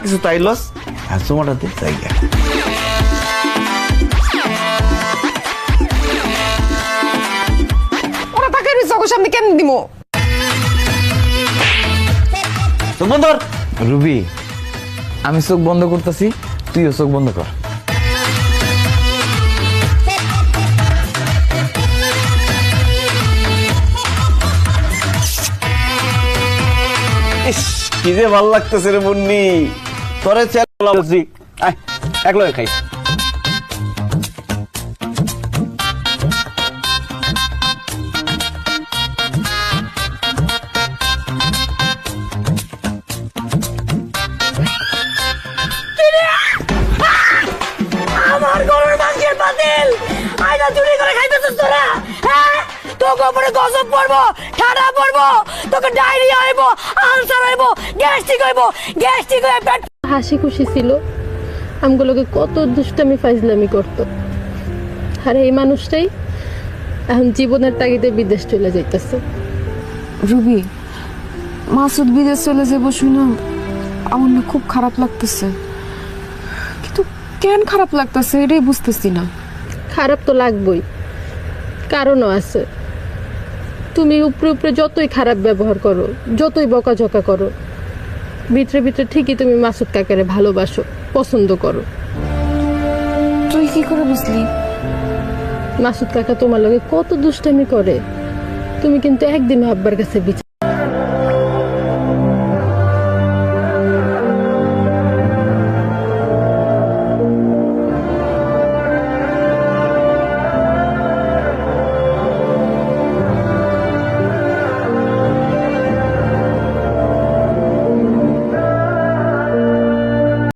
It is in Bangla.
কিছু তাইলস আর তোমাটাতে জায়গা। ওরা টাকা রয়েছে ওর সামনে কেন দিব? চোখ বন্ধ কর। রুবি, আমি চোখ বন্ধ করতেছি, তুইও চোখ বন্ধ কর। ইস, কি যে ভালো লাগতেছে রে মুন্নি, তোরে বলছি এক লগে খাই। আমার গরুর মাংসের পাতিল আইনা চুরি করে খাইতেছিস তোরা? হ্যাঁ, তোকে উপরে গজব পড়বো, ঠাডা পড়বো, তোকে ডায়রিয়া হইব, আলসার হইব, গ্যাস্ট্রিক হইব, গ্যাস্ট্রিক হয়ে পেট। হাসি খুশি ছিল, আমগুলোকে কত দুষ্টামি ফাইজলামি করতো। আর এই মানুষটাই এখন জীবনের তাগিদে বিদেশ চলে যাইতেছে। রুবি, মাসুদ বিদেশ চলে যাবো শুনে আমার না খুব খারাপ লাগতেছে, কিন্তু কেন খারাপ লাগতেছে এটাই বুঝতেছি না। খারাপ তো লাগবেই, কারণও আছে। তুমি উপরে উপরে যতই খারাপ ব্যবহার করো, যতই বকাঝকা করো, ভিতরে ভিতরে ঠিকই তুমি মাসুদ কাকারে ভালোবাসো, পছন্দ করো। তুই কি করে বুঝলি? মাসুদ কাকা তোমার লগে কত দুষ্টামি করে, তুমি কিন্তু একদিনও আব্বার কাছে বিচার